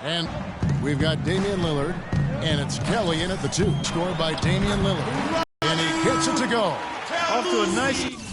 And we've got Damian Lillard, and it's Kelly in at the 2. Scored by Damian Lillard. And he gets it to go. Off to a nice...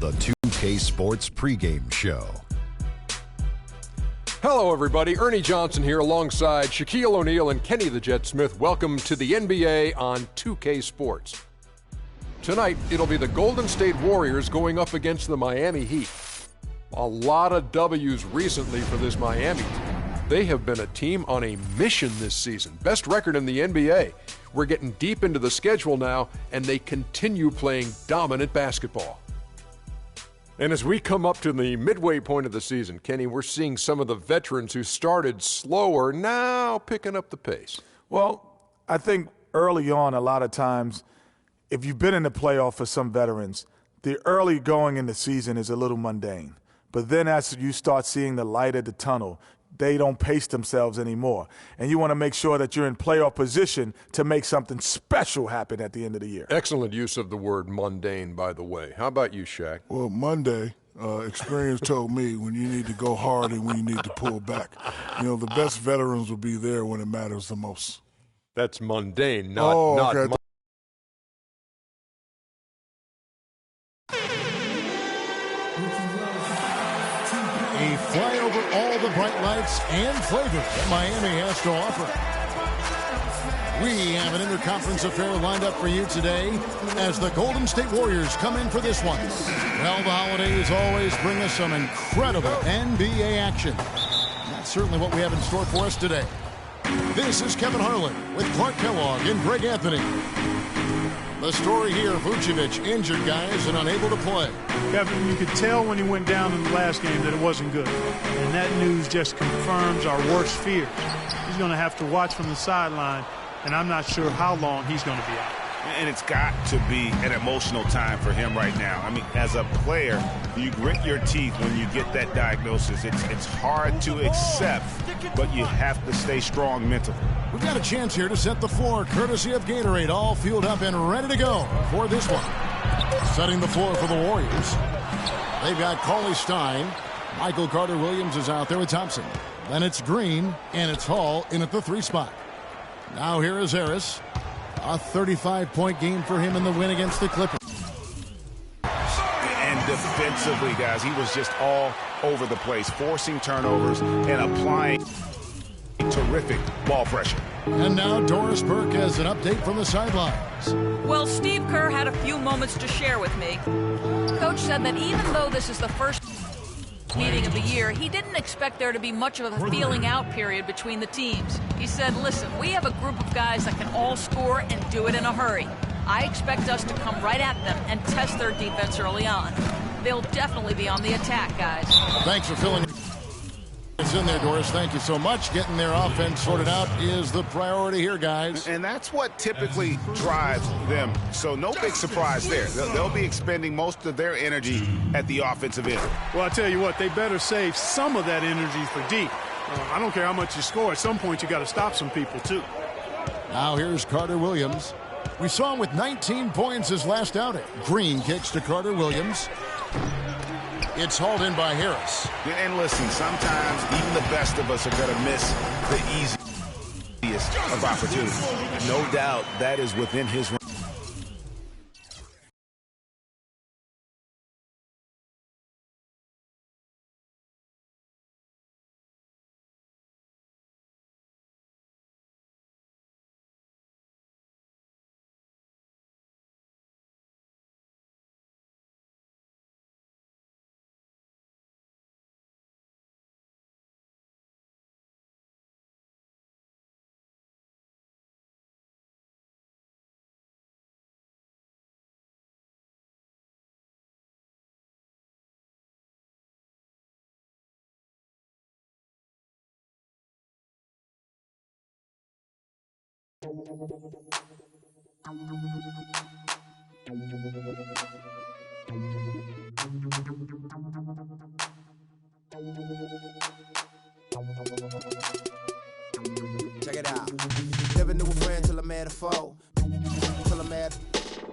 The 2K Sports pregame show. Hello, everybody. Ernie Johnson here alongside Shaquille O'Neal and Kenny the Jet Smith. Welcome to the NBA on 2K Sports. Tonight, it'll be the Golden State Warriors going up against the Miami Heat. A lot of W's recently for this Miami team. They have been a team on a mission this season. Best record in the NBA. We're getting deep into the schedule now, and they continue playing dominant basketball. And as we come up to the midway point of the season, Kenny, we're seeing some of the veterans who started slower now picking up the pace. Well, I think early on, a lot of times, if you've been in the playoff for some veterans, the early going in the season is a little mundane. But then as you start seeing the light at the tunnel, they don't pace themselves anymore. And you want to make sure that you're in playoff position to make something special happen at the end of the year. Excellent use of the word mundane, by the way. How about you, Shaq? Well, Monday, experience told me when you need to go hard and when you need to pull back. You know, the best veterans will be there when it matters the most. That's mundane, not okay. A flyover all the bright lights and flavor that Miami has to offer. We have an interconference affair lined up for you today as the Golden State Warriors come in for this one. Well, the holidays always bring us some incredible NBA action. That's certainly what we have in store for us today. This is Kevin Harlan with Clark Kellogg and Greg Anthony. The story here, Vucevic injured, guys, and unable to play. Kevin, you could tell when he went down in the last game that it wasn't good. And that news just confirms our worst fears. He's going to have to watch from the sideline, and I'm not sure how long he's going to be out. And it's got to be an emotional time for him right now. I mean, as a player, you grit your teeth when you get that diagnosis. It's hard to accept, but you have to stay strong mentally. We've got a chance here to set the floor, courtesy of Gatorade, all fueled up and ready to go for this one. Setting the floor for the Warriors. They've got Cauley Stein. Michael Carter-Williams is out there with Thompson. Then it's Green, and it's Hall in at the 3 spot. Now here is Harris. A 35-point game for him in the win against the Clippers. And defensively, guys, he was just all over the place, forcing turnovers and applying terrific ball pressure. And now Doris Burke has an update from the sidelines. Well, Steve Kerr had a few moments to share with me. Coach said that even though this is the first meeting of the year, he didn't expect there to be much of a feeling out period between the teams. He said, listen, we have a group of guys that can all score and do it in a hurry. I expect us to come right at them and test their defense early on. They'll definitely be on the attack, guys. Thanks for filling it's in there, Doris. Thank you so much. Getting their offense sorted out is the priority here, guys. And that's what typically drives them. So no big surprise there. They'll be expending most of their energy at the offensive end. Well, I tell you what, they better save some of that energy for deep. I don't care how much you score. At some point, you got to stop some people, too. Now here's Carter-Williams. We saw him with 19 points his last outing. Green kicks to Carter-Williams. It's hauled in by Harris. And listen, sometimes even the best of us are going to miss the easiest of opportunities. No doubt that is within his range. Check it out. Never knew a friend till I met a foe. Till I met.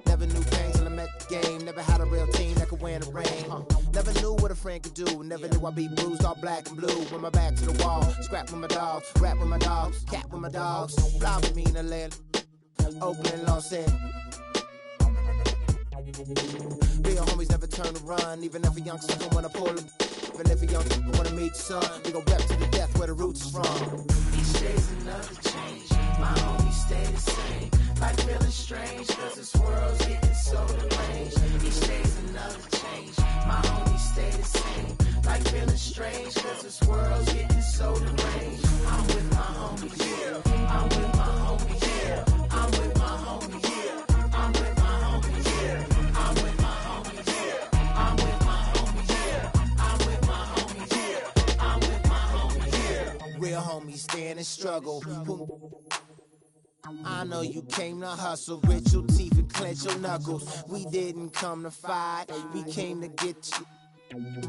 Never knew pain till I met the game. Never had a real team that could win the rain. Never knew what a friend could do. Never knew I'd be bruised all black and blue. With my back to the wall. Scrap with my dogs. Rap with my dogs. Cat with my dogs. Fly with me in Atlanta. Oakland, Los Angeles. Real homies never turn to run. Even if a young sucker wanna pull them. Even if a young sucker wanna meet the sun. We gon' rep to the death where the roots is from. Each day's another change. My homies stay the same. Like feeling strange, cause this world's getting so deranged. Each day's another change. My homies stay the same. Like feeling strange, cause this world's getting so deranged. I'm with my homies, yeah. I'm with my homies, yeah. I'm with my homies, yeah. I'm with my homies, yeah. I'm with my homies, yeah. I'm with my homies, yeah. I'm with my homies, yeah. I'm with my homies, yeah. Real homies stand and struggle. I know you came to hustle, grit your teeth and clench your knuckles. We didn't come to fight, we came to get you.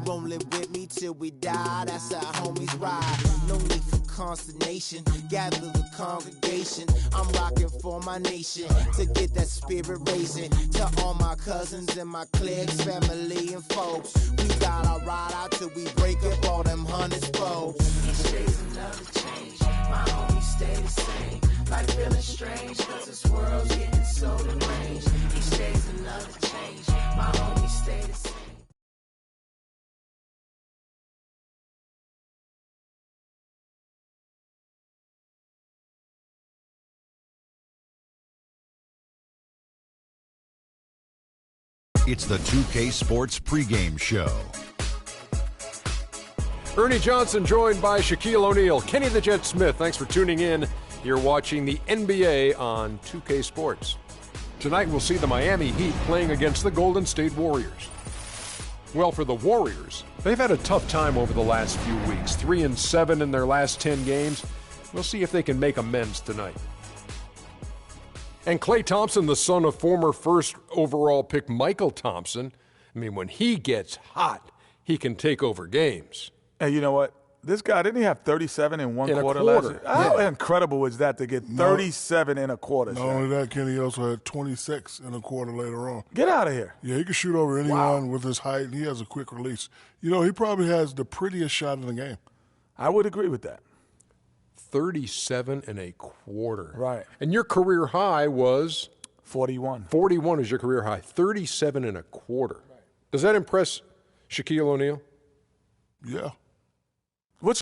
Rolling with me till we die, that's how homies ride. No need for consternation, gather the congregation. I'm rocking for my nation, to get that spirit raising. To all my cousins and my cliques, family and folks. We gotta ride out till we break up all them hundreds folks. Each day's another change, my homies stay the same. Like feeling strange, cause this world's getting so deranged. Each day's another change, my homies stay the same. It's the 2K Sports pregame show. Ernie Johnson joined by Shaquille O'Neal. Kenny the Jet Smith, thanks for tuning in. You're watching the NBA on 2K Sports. Tonight we'll see the Miami Heat playing against the Golden State Warriors. Well, for the Warriors, they've had a tough time over the last few weeks. 3-7 in their last 10 games. We'll see if they can make amends tonight. And Klay Thompson, the son of former first overall pick Michael Thompson, I mean, when he gets hot, he can take over games. And you know what? This guy, didn't he have 37 in one quarter last year? How incredible was that to get 37 in a quarter? Not only that, Kenny also had 26 in a quarter later on. Get out of here. Yeah, he can shoot over anyone with his height, and he has a quick release. You know, he probably has the prettiest shot in the game. I would agree with that. 37 and a quarter. Right. And your career high was? 41. 41 is your career high. 37 and a quarter. Right. Does that impress Shaquille O'Neal? Yeah. What's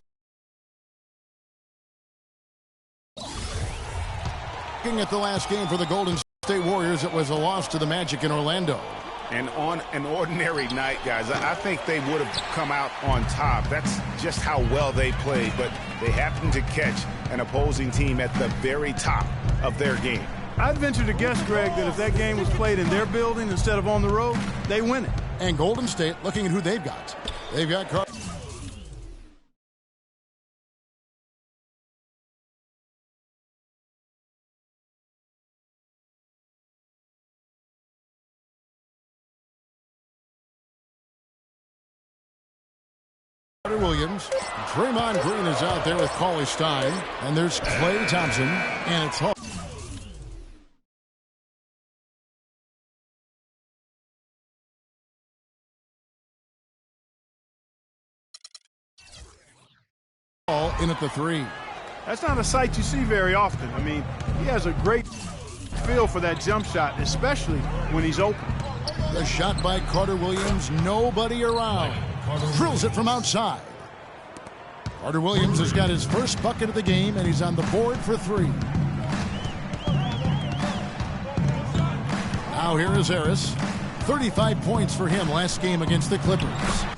looking at the last game for the Golden State Warriors, it was a loss to the Magic in Orlando. And on an ordinary night, guys, I think they would have come out on top. That's just how well they played, but they happened to catch an opposing team at the very top of their game. I'd venture to guess, Greg, that if that game was played in their building instead of on the road, they win it. And Golden State, looking at who they've got. They've got Carter Williams. Draymond Green is out there with Cauley Stein. And there's Klay Thompson. And it's Hall. In at the 3. That's not a sight you see very often. I mean, he has a great feel for that jump shot, especially when he's open. The shot by Carter Williams, nobody around. Drills it from outside. Carter Williams has got his first bucket of the game, and he's on the board for 3. Now here is Harris. 35 points for him last game against the Clippers.